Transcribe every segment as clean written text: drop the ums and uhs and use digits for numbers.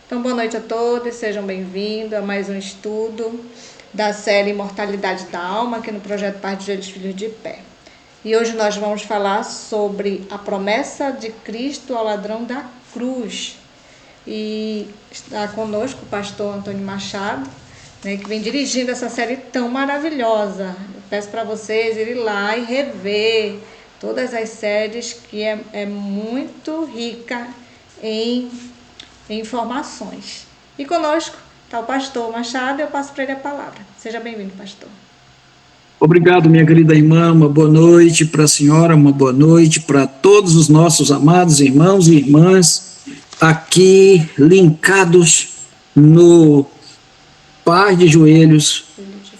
Então, boa noite a todos, sejam bem-vindos a mais um estudo da série Imortalidade da Alma, aqui no Projeto Paz de Joelhos Filhos de Pé. E hoje nós vamos falar sobre a promessa de Cristo ao ladrão da cruz. E está conosco o pastor Antônio Machado, né, que vem dirigindo essa série tão maravilhosa. Eu peço para vocês irem lá e rever todas as séries, que é muito rica em informações. E conosco está o pastor Machado, eu passo para ele a palavra. Seja bem-vindo, pastor. Obrigado, minha querida irmã, uma boa noite para a senhora, uma boa noite para todos os nossos amados irmãos e irmãs aqui linkados no Par de Joelhos,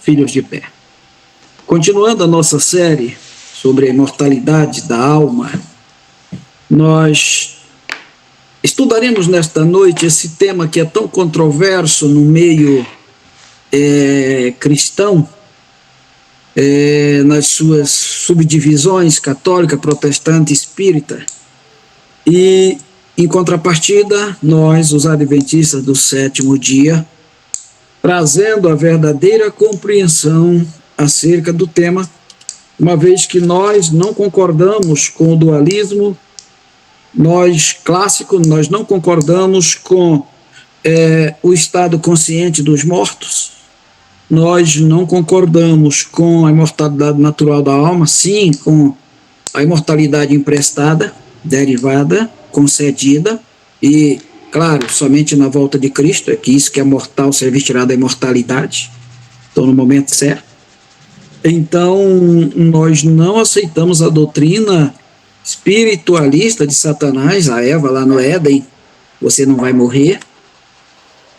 Filhos de Pé. Continuando a nossa série sobre a imortalidade da alma, nós estudaremos nesta noite esse tema que é tão controverso no meio cristão, nas suas subdivisões católica, protestante, espírita. E, em contrapartida, nós, os adventistas do sétimo dia, trazendo a verdadeira compreensão acerca do tema, uma vez que nós não concordamos com o dualismo, nós não concordamos com o estado consciente dos mortos, nós não concordamos com a imortalidade natural da alma, sim, com a imortalidade emprestada, derivada, concedida, e, claro, somente na volta de Cristo, é que isso que é mortal se revestirá da imortalidade, então no momento certo. Então, nós não aceitamos a doutrina espiritualista de Satanás, a Eva lá no Éden, você não vai morrer.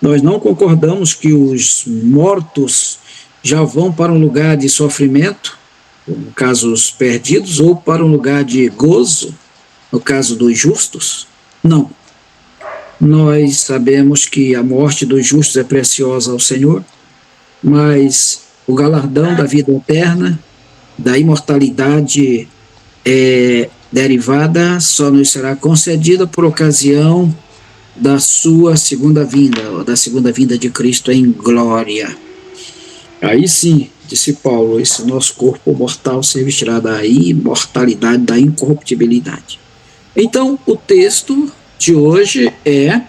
Nós não concordamos que os mortos já vão para um lugar de sofrimento, no caso os perdidos, ou para um lugar de gozo, no caso dos justos. Não. Nós sabemos que a morte dos justos é preciosa ao Senhor, mas o galardão da vida eterna, da imortalidade derivada, só nos será concedida por ocasião da sua segunda vinda, ou da segunda vinda de Cristo em glória. Aí sim, disse Paulo, esse nosso corpo mortal se revestirá da imortalidade, da incorruptibilidade. Então, o texto de hoje é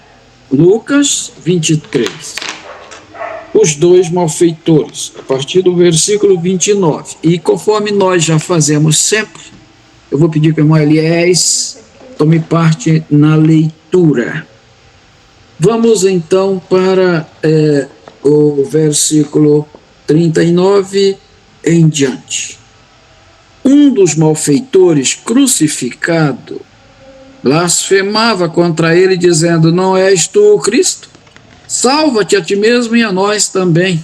Lucas 23. Os dois malfeitores, a partir do versículo 29. E conforme nós já fazemos sempre, eu vou pedir para o irmão Eliés tome parte na leitura. Vamos então para o versículo 39 em diante. Um dos malfeitores crucificado blasfemava contra ele, dizendo: não és tu o Cristo? Salva-te a ti mesmo e a nós também.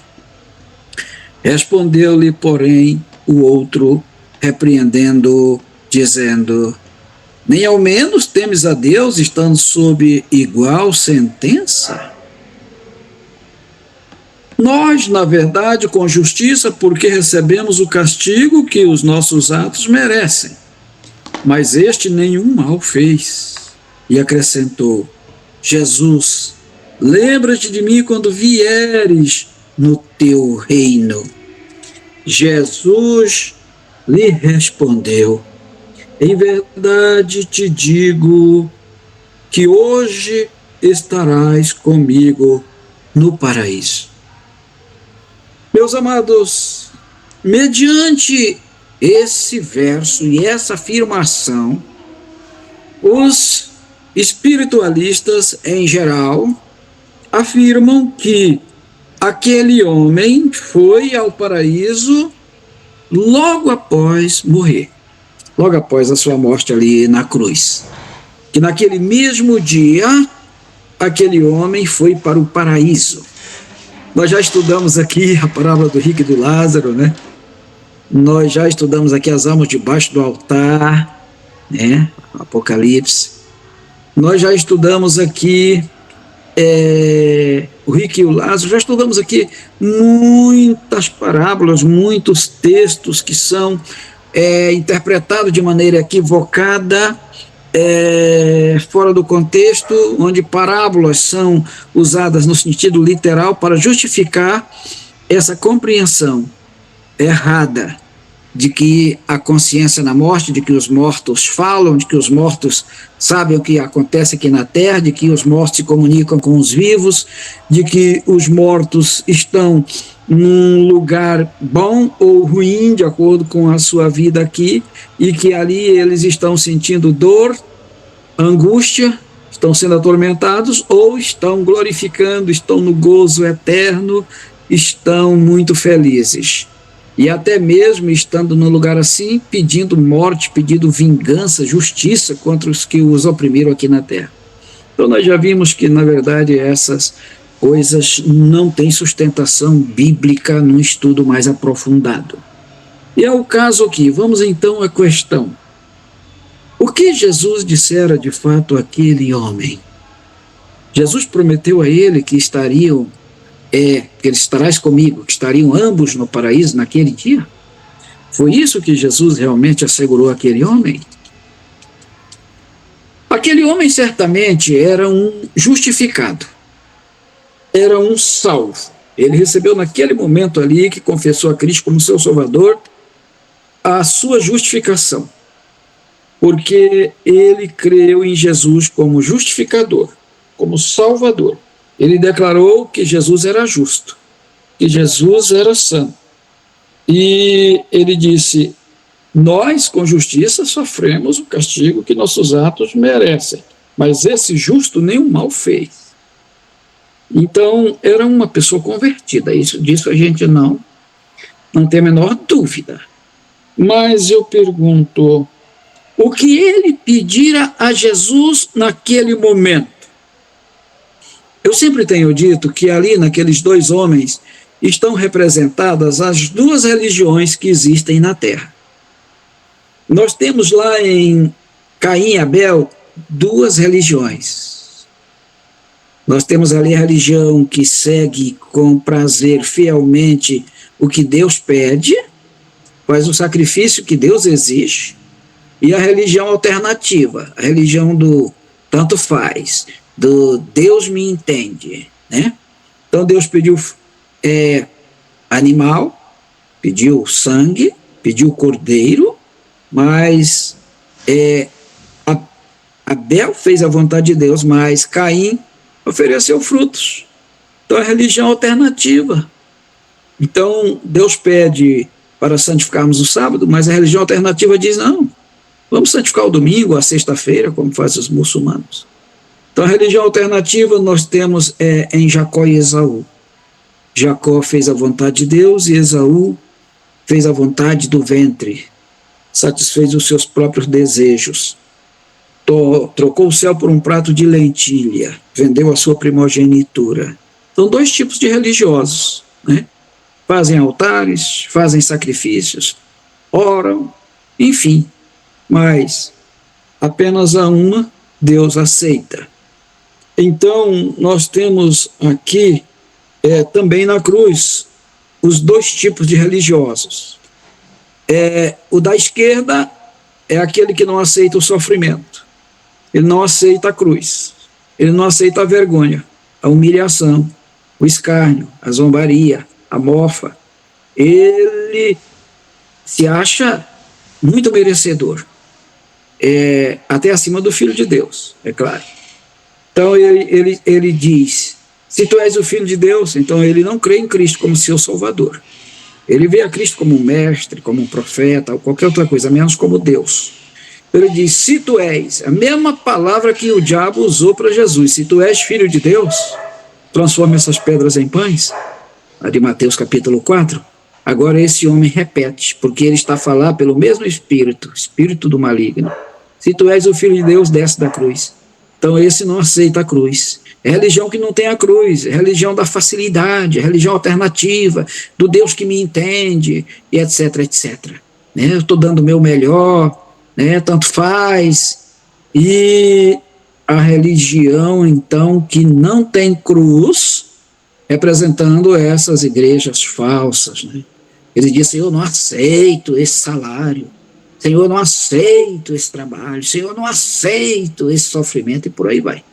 Respondeu-lhe, porém, o outro, repreendendo-o, dizendo: nem ao menos temes a Deus, estando sob igual sentença? Nós, na verdade, com justiça, porque recebemos o castigo que os nossos atos merecem. Mas este nenhum mal fez. E acrescentou: Jesus, lembra-te de mim quando vieres no teu reino. Jesus lhe respondeu: em verdade te digo que hoje estarás comigo no paraíso. Meus amados, mediante esse verso e essa afirmação, os espiritualistas em geral afirmam que aquele homem foi ao paraíso logo após morrer, logo após a sua morte ali na cruz. Que naquele mesmo dia, aquele homem foi para o paraíso. Nós já estudamos aqui a parábola do rico e do Lázaro, né? Nós já estudamos aqui as almas debaixo do altar, né? Apocalipse. Nós já estudamos aqui o rico e o Lázaro, já estudamos aqui muitas parábolas, muitos textos que são interpretados de maneira equivocada fora do contexto, onde parábolas são usadas no sentido literal para justificar essa compreensão errada de que a consciência na morte, de que os mortos falam, de que os mortos sabem o que acontece aqui na Terra, de que os mortos se comunicam com os vivos, de que os mortos estão num lugar bom ou ruim, de acordo com a sua vida aqui, e que ali eles estão sentindo dor, angústia, estão sendo atormentados ou estão glorificando, estão no gozo eterno, estão muito felizes. E até mesmo estando num lugar assim, pedindo morte, pedindo vingança, justiça contra os que os oprimiram aqui na Terra. Então nós já vimos que, na verdade, essas coisas não têm sustentação bíblica num estudo mais aprofundado. E é o caso aqui. Vamos então à questão. O que Jesus dissera de fato àquele homem? Jesus prometeu a ele que estariam que estarás comigo, que estariam ambos no paraíso naquele dia? Foi isso que Jesus realmente assegurou àquele homem? Aquele homem certamente era um justificado, era um salvo. Ele recebeu naquele momento ali, que confessou a Cristo como seu Salvador, a sua justificação, porque ele creu em Jesus como justificador, como Salvador. Ele declarou que Jesus era justo, que Jesus era santo. E ele disse: nós, com justiça, sofremos o castigo que nossos atos merecem, mas esse justo nenhum mal fez. Então, era uma pessoa convertida, disso a gente não tem a menor dúvida. Mas eu pergunto, o que ele pedira a Jesus naquele momento? Eu sempre tenho dito que ali, naqueles dois homens, estão representadas as duas religiões que existem na Terra. Nós temos lá em Caim e Abel duas religiões. Nós temos ali a religião que segue com prazer fielmente o que Deus pede, faz o sacrifício que Deus exige, e a religião alternativa, a religião do tanto faz, do Deus me entende, né? Então Deus pediu animal, pediu sangue, pediu cordeiro, mas Abel fez a vontade de Deus, mas Caim ofereceu frutos. Então é religião alternativa. Então Deus pede para santificarmos o sábado, mas a religião alternativa diz não, vamos santificar o domingo, a sexta-feira, como fazem os muçulmanos. Então, a religião alternativa nós temos em Jacó e Esaú. Jacó fez a vontade de Deus e Esaú fez a vontade do ventre, satisfez os seus próprios desejos, trocou o céu por um prato de lentilha, vendeu a sua primogenitura. São dois tipos de religiosos, né? Fazem altares, fazem sacrifícios, oram, enfim, mas apenas a uma Deus aceita. Então, nós temos aqui também na cruz os dois tipos de religiosos. O da esquerda é aquele que não aceita o sofrimento, ele não aceita a cruz, ele não aceita a vergonha, a humilhação, o escárnio, a zombaria, a mofa. Ele se acha muito merecedor, até acima do Filho de Deus, é claro. Então ele diz, se tu és o Filho de Deus, então ele não crê em Cristo como seu Salvador. Ele vê a Cristo como um mestre, como um profeta, ou qualquer outra coisa, menos como Deus. Ele diz, se tu és, a mesma palavra que o diabo usou para Jesus, se tu és Filho de Deus, transforma essas pedras em pães, a de Mateus capítulo 4. Agora esse homem repete, porque ele está a falar pelo mesmo espírito do maligno. Se tu és o Filho de Deus, desce da cruz. Então esse não aceita a cruz. É religião que não tem a cruz, é religião da facilidade, é religião alternativa, do Deus que me entende, e etc, etc. Né? Eu estou dando o meu melhor, né? Tanto faz. E a religião, então, que não tem cruz, representando essas igrejas falsas, né? Ele disse, eu não aceito esse salário, Senhor, eu não aceito esse trabalho, Senhor, eu não aceito esse sofrimento, e por aí vai.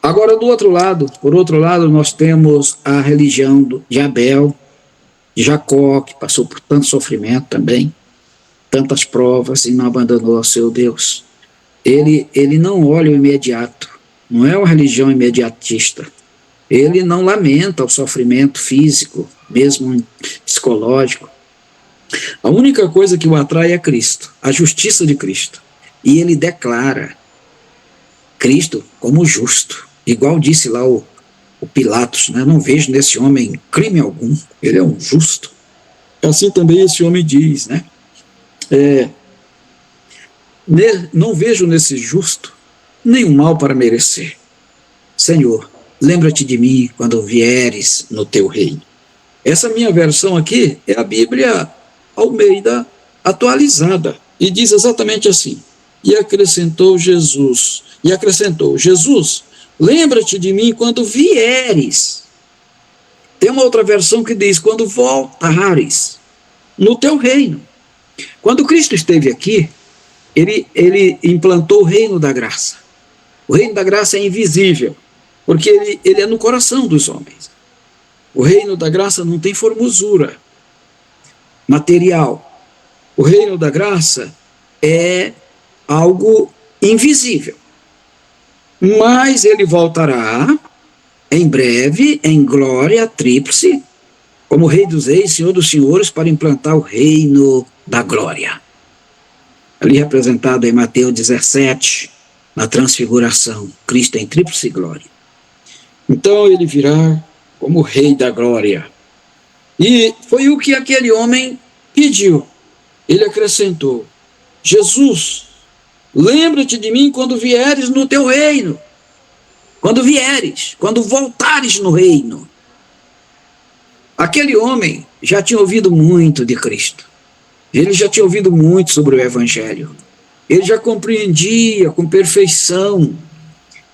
Agora, por outro lado, nós temos a religião de Abel, de Jacó, que passou por tanto sofrimento também, tantas provas e não abandonou o seu Deus. Ele não olha o imediato, não é uma religião imediatista. Ele não lamenta o sofrimento físico, mesmo psicológico. A única coisa que o atrai é Cristo, a justiça de Cristo. E ele declara Cristo como justo, igual disse lá o Pilatos, né? Não vejo nesse homem crime algum, ele é um justo. Assim também esse homem diz, né? Não vejo nesse justo nenhum mal para merecer. Senhor, lembra-te de mim quando vieres no teu reino. Essa minha versão aqui é a Bíblia Almeida atualizada, e diz exatamente assim: e acrescentou, Jesus, lembra-te de mim quando vieres. Tem uma outra versão que diz, quando voltares no teu reino. Quando Cristo esteve aqui, ele implantou o reino da graça. O reino da graça é invisível, porque ele é no coração dos homens. O reino da graça não tem formosura material. O reino da graça é algo invisível. Mas ele voltará em breve, em glória tríplice, como Rei dos Reis, Senhor dos Senhores, para implantar o reino da glória. Ali representado em Mateus 17, na transfiguração, Cristo em tríplice glória. Então ele virá como Rei da glória. E foi o que aquele homem pediu. Ele acrescentou, Jesus, lembra-te de mim quando vieres no teu reino. Quando vieres, quando voltares no reino. Aquele homem já tinha ouvido muito de Cristo. Ele já tinha ouvido muito sobre o Evangelho. Ele já compreendia com perfeição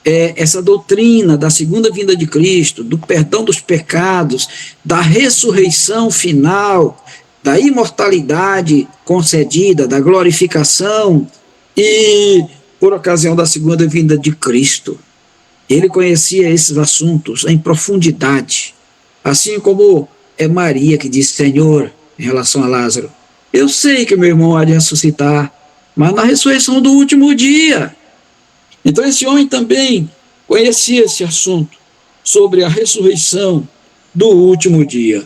essa doutrina da segunda vinda de Cristo, do perdão dos pecados, da ressurreição final, da imortalidade concedida, da glorificação, e por ocasião da segunda vinda de Cristo. Ele conhecia esses assuntos em profundidade, assim como é Maria que disse, Senhor, em relação a Lázaro, eu sei que meu irmão há de ressuscitar, mas na ressurreição do último dia. Então esse homem também conhecia esse assunto, sobre a ressurreição do último dia,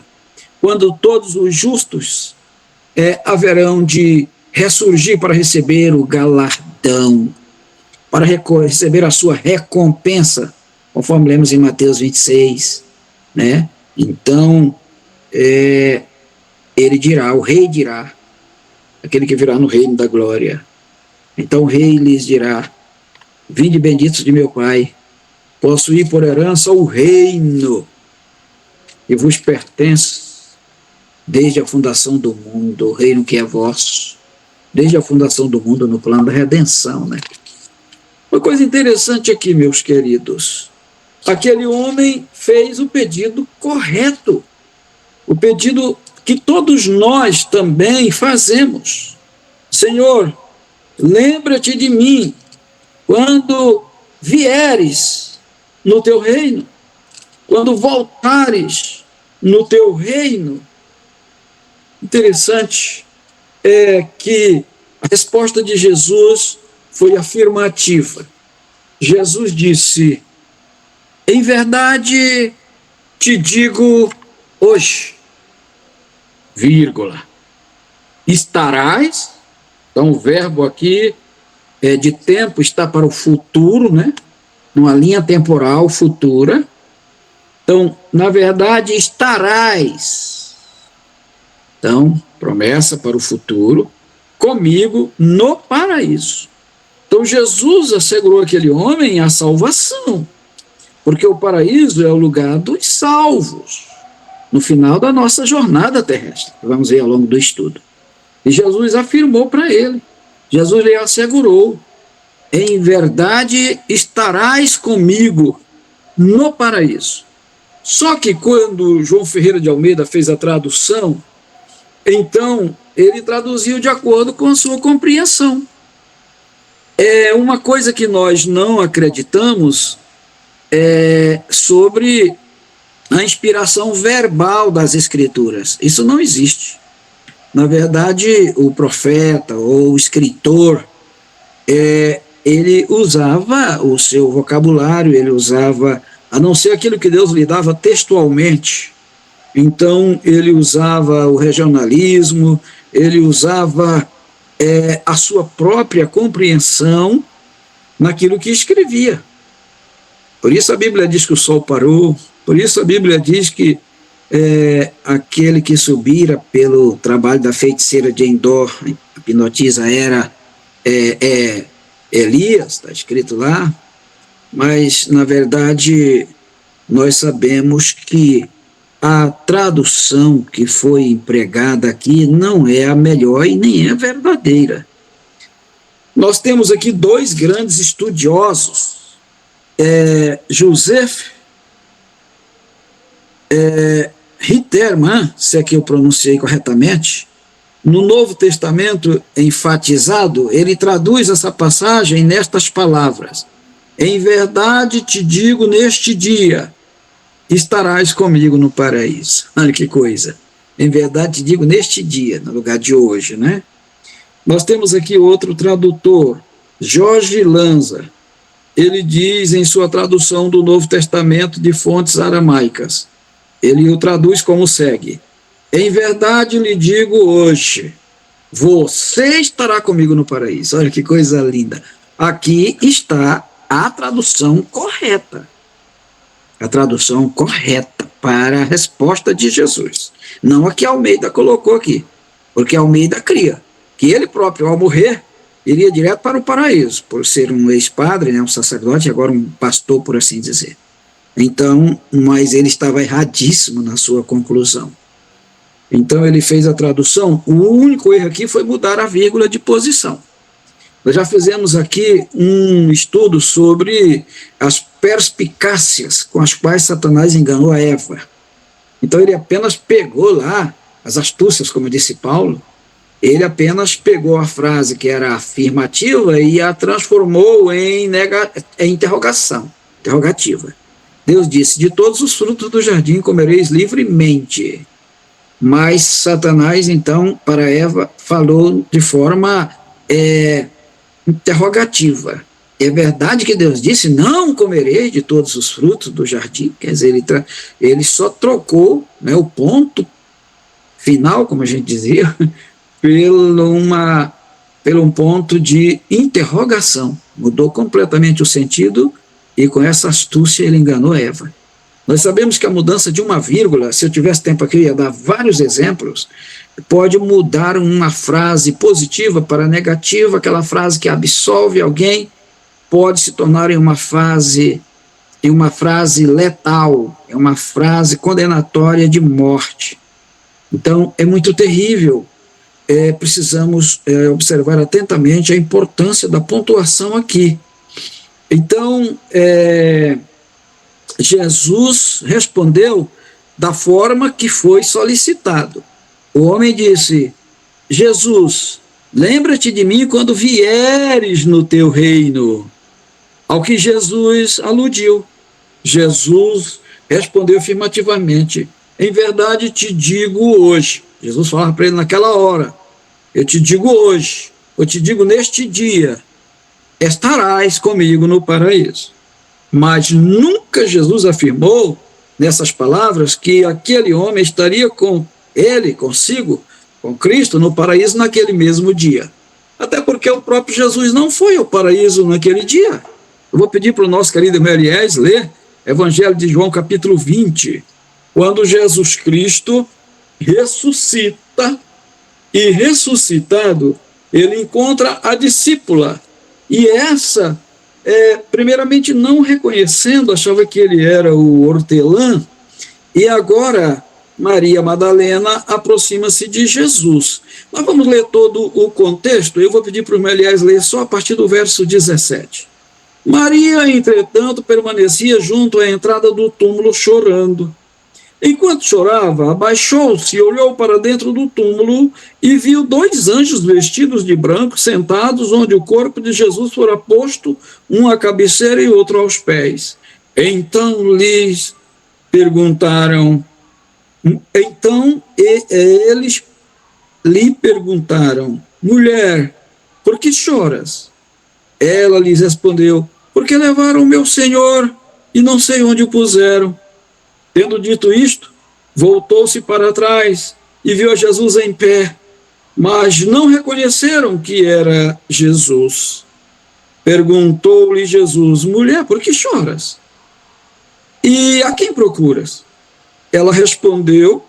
quando todos os justos haverão de ressurgir para receber o galardão, para receber a sua recompensa, conforme lemos em Mateus 26, né? Então, ele dirá, o rei dirá, aquele que virá no reino da glória. Então o rei lhes dirá, vinde benditos de meu Pai, possuí por herança o reino que vos pertence desde a fundação do mundo, o reino que é vosso, desde a fundação do mundo no plano da redenção, né? Uma coisa interessante aqui, meus queridos, aquele homem fez o pedido correto, o pedido que todos nós também fazemos. Senhor, lembra-te de mim quando vieres no teu reino, quando voltares no teu reino. Interessante é que a resposta de Jesus foi afirmativa. Jesus disse, em verdade te digo hoje, vírgula, estarás, então o verbo aqui de tempo está para o futuro, né? Numa linha temporal futura. Então, na verdade, estarás. Então, promessa para o futuro, comigo no paraíso. Então, Jesus assegurou àquele homem a salvação, porque o paraíso é o lugar dos salvos, no final da nossa jornada terrestre, vamos ver ao longo do estudo. E Jesus afirmou para ele, Jesus lhe assegurou, em verdade estarás comigo no paraíso. Só que quando João Ferreira de Almeida fez a tradução, então ele traduziu de acordo com a sua compreensão. É uma coisa que nós não acreditamos sobre a inspiração verbal das Escrituras. Isso não existe. Na verdade, o profeta ou o escritor, ele usava o seu vocabulário, ele usava, a não ser aquilo que Deus lhe dava textualmente. Então, ele usava o regionalismo, ele usava a sua própria compreensão naquilo que escrevia. Por isso a Bíblia diz que o sol parou, por isso a Bíblia diz que aquele que subira pelo trabalho da feiticeira de Endor, a hipnotisa, era Elias, está escrito lá, mas, na verdade, nós sabemos que a tradução que foi empregada aqui não é a melhor e nem é verdadeira. Nós temos aqui dois grandes estudiosos, Joseph Ritterman, se é que eu pronunciei corretamente, no Novo Testamento enfatizado, ele traduz essa passagem nestas palavras: em verdade te digo, neste dia estarás comigo no paraíso. Olha que coisa. Em verdade te digo, neste dia, no lugar de hoje, né? Nós temos aqui outro tradutor, Jorge Lanza. Ele diz em sua tradução do Novo Testamento de fontes aramaicas, ele o traduz como segue: em verdade lhe digo hoje, você estará comigo no paraíso. Olha que coisa linda. Aqui está a tradução correta. A tradução correta para a resposta de Jesus. Não a que Almeida colocou aqui, porque Almeida cria que ele próprio, ao morrer, iria direto para o paraíso, por ser um ex-padre, né, um sacerdote, agora um pastor, por assim dizer. Então, mas ele estava erradíssimo na sua conclusão. Então ele fez a tradução, o único erro aqui foi mudar a vírgula de posição. Nós já fizemos aqui um estudo sobre as perspicácias com as quais Satanás enganou a Eva. Então ele apenas pegou lá as astúcias, como disse Paulo, ele apenas pegou a frase que era afirmativa e a transformou em interrogativa. Deus disse: de todos os frutos do jardim comereis livremente. Mas Satanás, então, para Eva, falou de forma interrogativa. É verdade que Deus disse: não comereis de todos os frutos do jardim? Quer dizer, ele só trocou, né, o ponto final, como a gente dizia, pelo um ponto de interrogação. Mudou completamente o sentido e com essa astúcia ele enganou Eva. Nós sabemos que a mudança de uma vírgula, se eu tivesse tempo aqui, eu ia dar vários exemplos, pode mudar uma frase positiva para negativa, aquela frase que absolve alguém, pode se tornar em uma frase letal, é uma frase condenatória de morte. Então, é muito terrível. Precisamos observar atentamente a importância da pontuação aqui. Então, Jesus respondeu da forma que foi solicitado. O homem disse: Jesus, lembra-te de mim quando vieres no teu reino. Ao que Jesus aludiu. Jesus respondeu afirmativamente: em verdade te digo hoje. Jesus falava para ele naquela hora: eu te digo hoje, eu te digo neste dia, estarás comigo no paraíso. Mas nunca Jesus afirmou nessas palavras que aquele homem estaria com ele, consigo, com Cristo, no paraíso naquele mesmo dia. Até porque o próprio Jesus não foi ao paraíso naquele dia. Eu vou pedir para o nosso querido Meliés ler Evangelho de João, capítulo 20, quando Jesus Cristo ressuscita, e ressuscitado, ele encontra a discípula, e essa, primeiramente não reconhecendo, achava que ele era o hortelã, e agora Maria Madalena aproxima-se de Jesus. Nós vamos ler todo o contexto, eu vou pedir para o Meliés ler só a partir do verso 17. Maria, entretanto, permanecia junto à entrada do túmulo chorando. Enquanto chorava, abaixou-se e olhou para dentro do túmulo e viu 2 anjos vestidos de branco sentados onde o corpo de Jesus fora posto, um à cabeceira e outro aos pés. Então lhes perguntaram, eles lhe perguntaram: mulher, por que choras? Ela lhes respondeu: porque levaram meu Senhor e não sei onde o puseram. Tendo dito isto, voltou-se para trás e viu a Jesus em pé, mas não reconheceram que era Jesus. Perguntou-lhe Jesus: mulher, por que choras? E a quem procuras? Ela respondeu,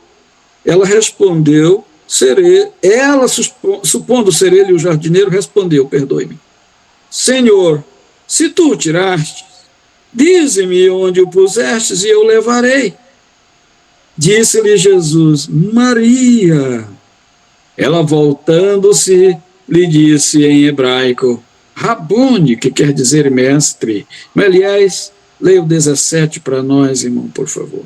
supondo ser ele o jardineiro, respondeu, perdoe-me: Senhor, se tu o tiraste, dize-me onde o pusestes e eu levarei. Disse-lhe Jesus: Maria. Ela, voltando-se, lhe disse em hebraico: Rabone, que quer dizer mestre. Mas, aliás, leia o 17 para nós, irmão, por favor.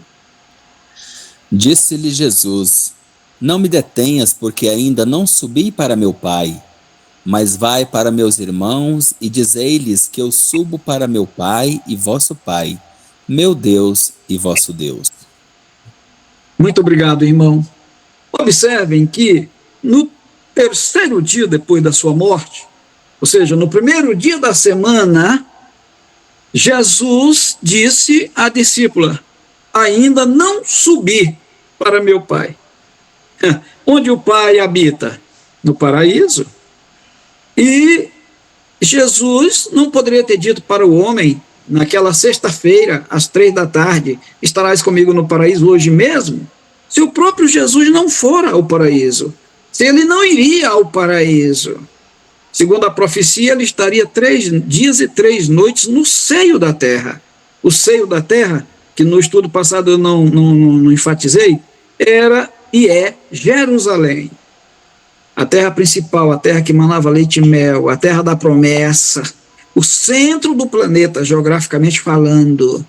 Disse-lhe Jesus: não me detenhas, porque ainda não subi para meu Pai. Mas vai para meus irmãos e dizei-lhes que eu subo para meu Pai e vosso Pai, meu Deus e vosso Deus. Muito obrigado, irmão. Observem que no terceiro dia depois da sua morte, ou seja, no primeiro dia da semana, Jesus disse à discípula: ainda não subi para meu Pai. Onde o Pai habita? No paraíso. E Jesus não poderia ter dito para o homem, naquela sexta-feira, às 15h, estarás comigo no paraíso hoje mesmo, se o próprio Jesus não fora ao paraíso, se ele não iria ao paraíso. Segundo a profecia, ele estaria 3 dias e 3 noites no seio da terra. O seio da terra, que no estudo passado eu não enfatizei, era e é Jerusalém. A terra principal, a terra que manava leite e mel, a terra da promessa, o centro do planeta, geograficamente falando.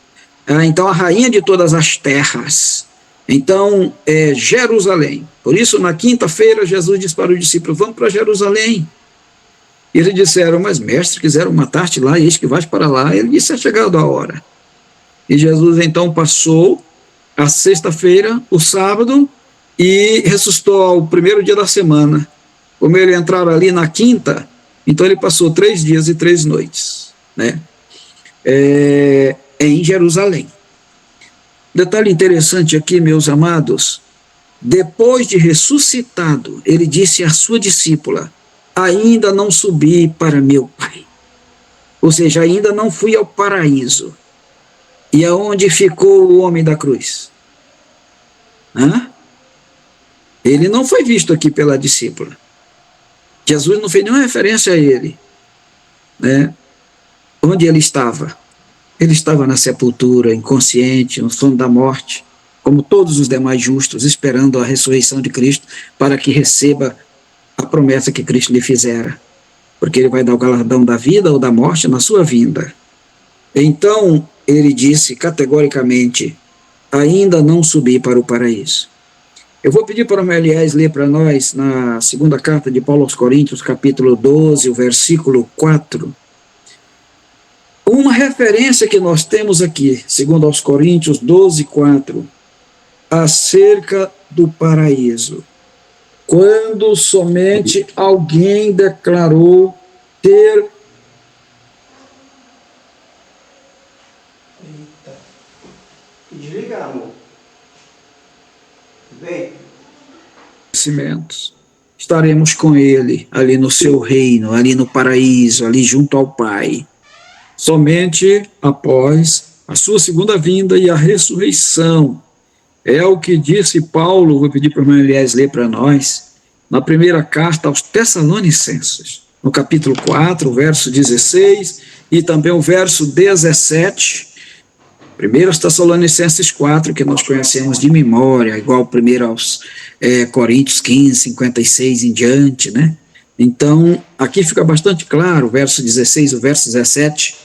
Então, a rainha de todas as terras. Então, é Jerusalém. Por isso, na quinta-feira, Jesus disse para os discípulos: vamos para Jerusalém. E eles disseram: mas mestre, quiseram matar-te lá, e eis que vais para lá. Ele disse: é chegado a hora. E Jesus, então, passou a sexta-feira, o sábado, e ressuscitou ao primeiro dia da semana. Como ele entraram ali na quinta, então ele passou 3 dias e 3 noites, né? Em Jerusalém. Detalhe interessante aqui, meus amados: depois de ressuscitado, ele disse à sua discípula: ainda não subi para meu Pai. Ou seja, ainda não fui ao paraíso. E aonde ficou o homem da cruz? Ele não foi visto aqui pela discípula. Jesus não fez nenhuma referência a ele, né? Onde ele estava? Ele estava na sepultura, inconsciente, no sono da morte, como todos os demais justos, esperando a ressurreição de Cristo para que receba a promessa que Cristo lhe fizera, porque ele vai dar o galardão da vida ou da morte na sua vinda. Então, ele disse categoricamente: ainda não subi para o paraíso. Eu vou pedir para o Elias ler para nós, na segunda carta de Paulo aos Coríntios, capítulo 12, o versículo 4, uma referência que nós temos aqui, segundo aos Coríntios 12, 4, acerca do paraíso. Quando somente alguém declarou ter... Eita. Desliga, amor. Vem. Estaremos com ele ali no seu reino, ali no paraíso, ali junto ao Pai. Somente após a sua segunda vinda e a ressurreição. É o que disse Paulo, vou pedir para o irmão Elias ler para nós, na primeira carta aos Tessalonicenses, no capítulo 4, verso 16, e também o verso 17, 1 Tessalonicenses 4, que nós conhecemos de memória, igual 1 aos Coríntios 15, 56 em diante, né? Então, aqui fica bastante claro, o verso 16, o verso 17,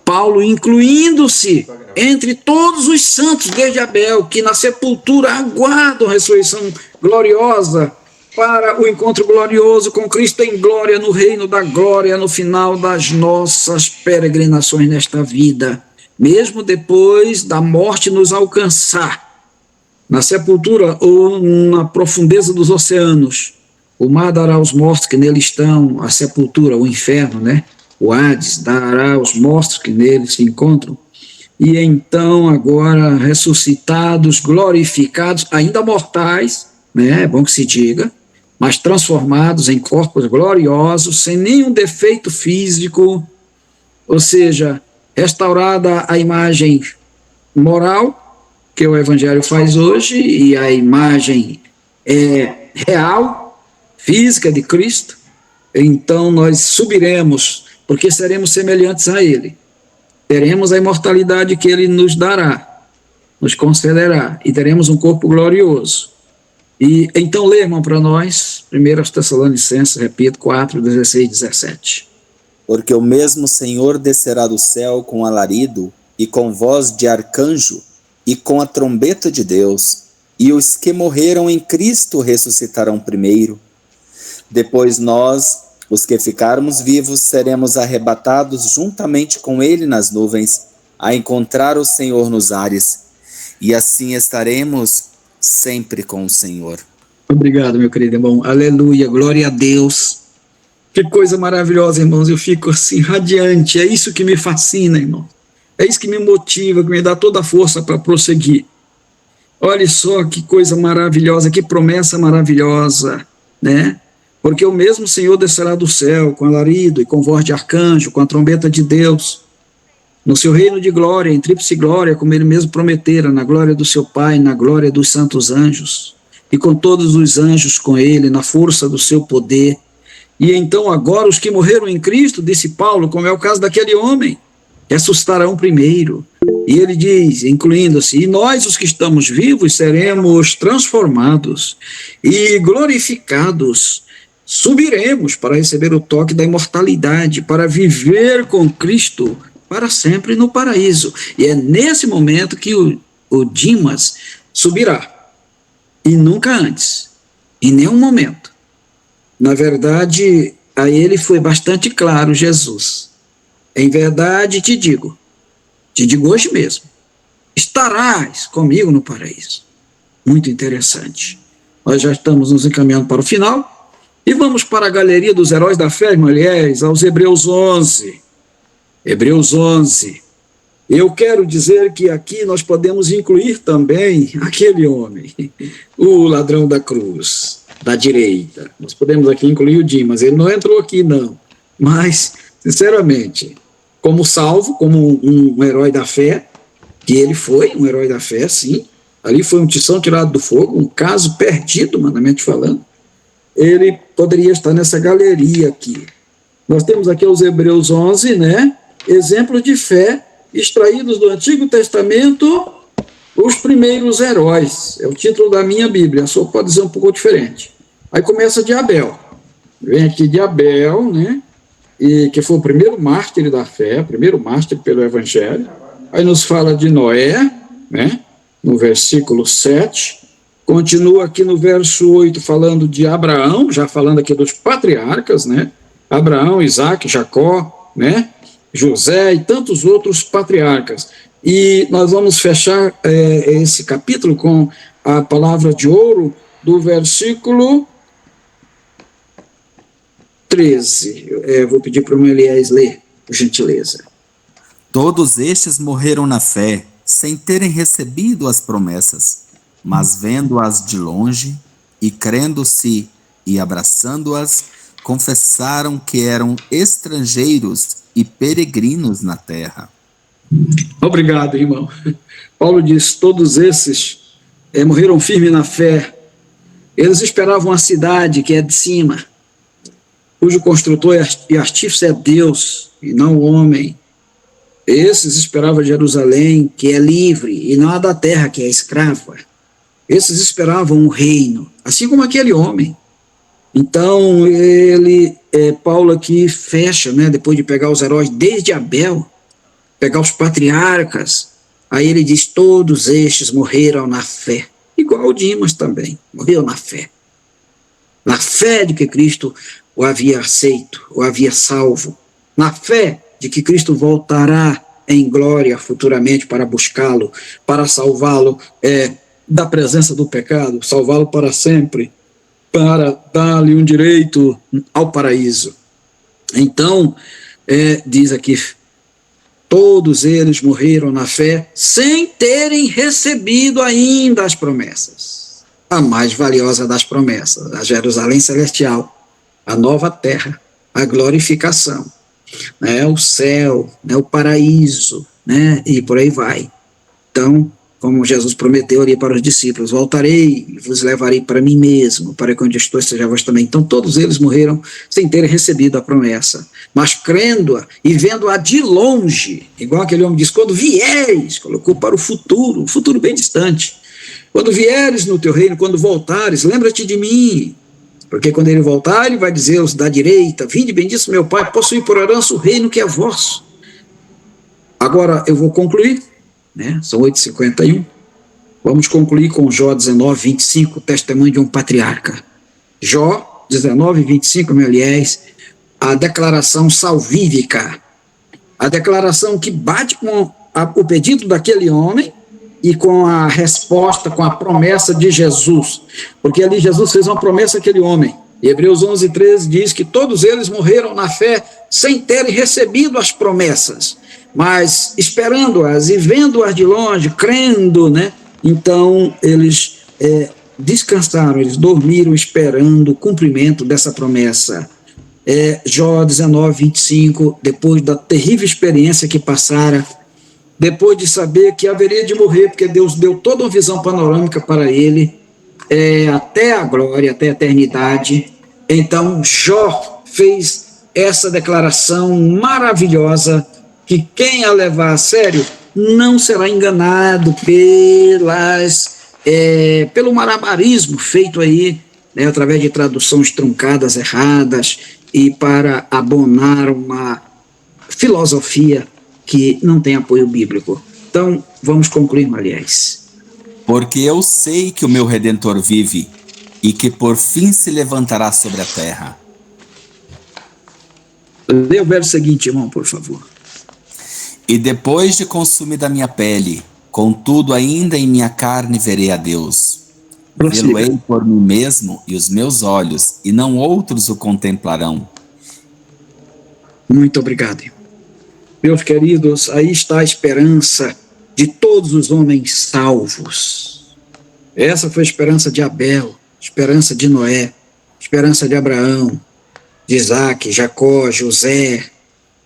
Paulo incluindo-se entre todos os santos desde Abel, que na sepultura aguardam a ressurreição gloriosa para o encontro glorioso com Cristo em glória, no reino da glória, no final das nossas peregrinações nesta vida, mesmo depois da morte nos alcançar, na sepultura ou na profundeza dos oceanos, o mar dará aos mortos que nele estão, a sepultura, o inferno, né? O Hades dará aos mortos que nele se encontram, e então agora ressuscitados, glorificados, ainda mortais, né? É bom que se diga, mas transformados em corpos gloriosos, sem nenhum defeito físico, ou seja, restaurada a imagem moral que o Evangelho faz hoje, e a imagem real, física de Cristo. Então nós subiremos, porque seremos semelhantes a Ele. Teremos a imortalidade que Ele nos dará, nos concederá, e teremos um corpo glorioso. E então lê, irmão, para nós, 1 Tessalonicenses, repito, 4, 16 e 17. Porque o mesmo Senhor descerá do céu com alarido, e com voz de arcanjo, e com a trombeta de Deus, e os que morreram em Cristo ressuscitarão primeiro. Depois nós, os que ficarmos vivos, seremos arrebatados juntamente com Ele nas nuvens, a encontrar o Senhor nos ares, e assim estaremos sempre com o Senhor. Obrigado, meu querido irmão. Aleluia, glória a Deus. Que coisa maravilhosa, irmãos. Eu fico assim, radiante. É isso que me fascina, irmão. É isso que me motiva, que me dá toda a força para prosseguir. Olha só que coisa maravilhosa, que promessa maravilhosa, né? Porque o mesmo Senhor descerá do céu com alarido e com voz de arcanjo, com a trombeta de Deus, no seu reino de glória, em tríplice glória, como ele mesmo prometera, na glória do seu Pai, na glória dos santos anjos, e com todos os anjos com ele, na força do seu poder. E então agora os que morreram em Cristo, disse Paulo, como é o caso daquele homem, ressuscitarão primeiro. E ele diz, incluindo-se, e nós, os que estamos vivos, seremos transformados e glorificados, subiremos para receber o toque da imortalidade, para viver com Cristo para sempre no paraíso. E é nesse momento que o Dimas subirá, e nunca antes, em nenhum momento. Na verdade, a ele foi bastante claro Jesus. Em verdade te digo hoje mesmo, estarás comigo no paraíso. Muito interessante. Nós já estamos nos encaminhando para o final, e vamos para a galeria dos heróis da fé, mulheres, aos Hebreus 11. Hebreus 11. Eu quero dizer que aqui nós podemos incluir também aquele homem, o ladrão da cruz, da direita. Nós podemos aqui incluir o Dimas, ele não entrou aqui não, mas, sinceramente, como salvo, como um herói da fé, que ele foi um herói da fé, sim, ali foi um tição tirado do fogo, um caso perdido, humanamente falando, ele poderia estar nessa galeria aqui. Nós temos aqui os Hebreus 11, né, exemplos de fé extraídos do Antigo Testamento, os primeiros heróis, é o título da minha Bíblia, só pode dizer um pouco diferente. Aí começa de Abel, vem aqui de Abel, né, e que foi o primeiro mártir da fé, primeiro mártir pelo Evangelho. Aí nos fala de Noé, né, no versículo 7, continua aqui no verso 8 falando de Abraão, já falando aqui dos patriarcas, né, Abraão, Isaac, Jacó, né, José e tantos outros patriarcas. E nós vamos fechar esse capítulo com a palavra de ouro do versículo 13. Vou pedir para o Elias ler, por gentileza. Todos estes morreram na fé, sem terem recebido as promessas, mas vendo-as de longe e crendo-se e abraçando-as, confessaram que eram estrangeiros e peregrinos na terra. Obrigado, irmão. Paulo diz, todos esses morreram firmes na fé. Eles esperavam a cidade que é de cima, cujo construtor e artífice é Deus e não o homem. Esses esperavam Jerusalém, que é livre, e não a da terra, que é escrava. Esses esperavam um reino, assim como aquele homem. Então, Paulo aqui fecha, né, depois de pegar os heróis desde Abel, pegar os patriarcas, Aí ele diz, todos estes morreram na fé, igual Dimas também, morreu na fé de que Cristo o havia aceito, o havia salvo, na fé de que Cristo voltará em glória futuramente para buscá-lo, para salvá-lo da presença do pecado, salvá-lo para sempre, para dar-lhe um direito ao paraíso. Então, diz aqui, todos eles morreram na fé sem terem recebido ainda as promessas. A mais valiosa das promessas, a Jerusalém celestial, a nova terra, a glorificação, né, o céu, né, o paraíso, né, e por aí vai. Então, como Jesus prometeu ali para os discípulos, voltarei e vos levarei para mim mesmo, para que onde estou esteja vós também. Então todos eles morreram sem terem recebido a promessa, mas crendo-a e vendo-a de longe, igual aquele homem diz, quando vieres, colocou para o futuro bem distante, quando vieres no teu reino, quando voltares, lembra-te de mim, porque quando ele voltar, ele vai dizer aos da direita, vinde bendito meu Pai, possuí por herança o reino que é vosso. Agora eu vou concluir, né? São 8h51, vamos concluir com Jó 19:25, testemunho de um patriarca. Jó 19:25, meu aliás, a declaração salvífica, a declaração que bate com o pedido daquele homem e com a resposta, com a promessa de Jesus, porque ali Jesus fez uma promessa àquele homem. Hebreus 11:13 diz que todos eles morreram na fé sem terem recebido as promessas, mas esperando-as e vendo-as de longe, crendo, né? Então eles descansaram, eles dormiram esperando o cumprimento dessa promessa. Jó 19:25, depois da terrível experiência que passara, depois de saber que haveria de morrer, porque Deus deu toda uma visão panorâmica para ele, até a glória, até a eternidade. Então Jó fez essa declaração maravilhosa, que quem a levar a sério não será enganado pelo malabarismo feito aí, né, através de traduções truncadas, erradas, e para abonar uma filosofia que não tem apoio bíblico. Então, vamos concluir, aliás. Porque eu sei que o meu Redentor vive, e que por fim se levantará sobre a terra. Lê o verso seguinte, irmão, por favor. E depois de consumida a minha pele, contudo ainda em minha carne verei a Deus. Vê-lo-ei por mim mesmo e os meus olhos, e não outros o contemplarão. Muito obrigado. Meus queridos, aí está a esperança de todos os homens salvos. Essa foi a esperança de Abel, esperança de Noé, esperança de Abraão, de Isaac, Jacó, José.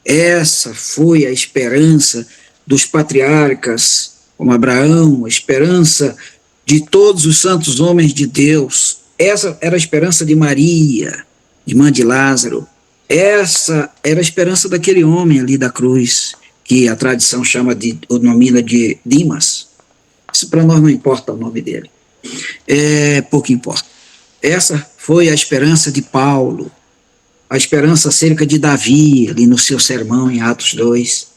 Essa foi a esperança dos patriarcas, como Abraão, a esperança de todos os santos homens de Deus. Essa era a esperança de Maria, irmã de Lázaro. Essa era a esperança daquele homem ali da cruz, que a tradição denomina de Dimas. Isso para nós não importa o nome dele. Pouco importa. Essa foi a esperança de Paulo, a esperança acerca de Davi, ali no seu sermão em Atos 2.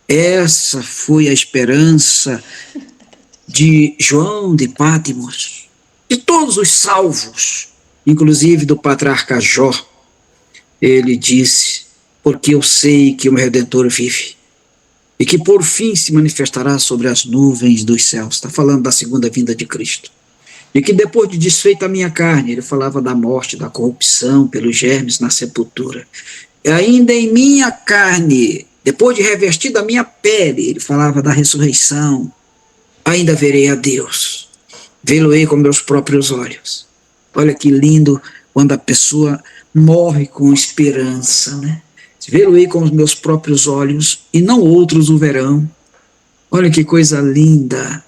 Essa foi a esperança de João de Pátimos, de todos os salvos, inclusive do patriarca Jó. Ele disse, porque eu sei que o meu Redentor vive, e que por fim se manifestará sobre as nuvens dos céus. Está falando da segunda vinda de Cristo. E que depois de desfeita a minha carne, ele falava da morte, da corrupção, pelos germes na sepultura. E ainda em minha carne, depois de revestida a minha pele, ele falava da ressurreição. Ainda verei a Deus, vê-lo-ei com meus próprios olhos. Olha que lindo quando a pessoa morre com esperança, né? Vê-lo-ei com os meus próprios olhos, e não outros o verão. Olha que coisa linda.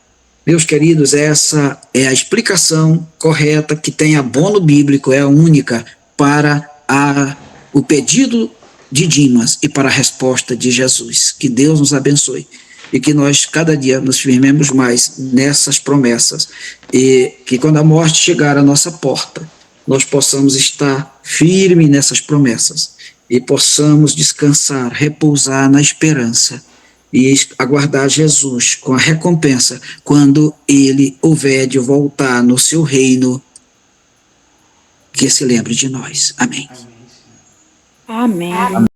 Meus queridos, essa é a explicação correta que tem abono bíblico, é a única para o pedido de Dimas e para a resposta de Jesus. Que Deus nos abençoe e que nós cada dia nos firmemos mais nessas promessas, e que quando a morte chegar à nossa porta, nós possamos estar firmes nessas promessas e possamos descansar, repousar na esperança e aguardar Jesus com a recompensa quando ele houver de voltar no seu reino, que se lembre de nós. Amém. Amém, Senhor. Amém.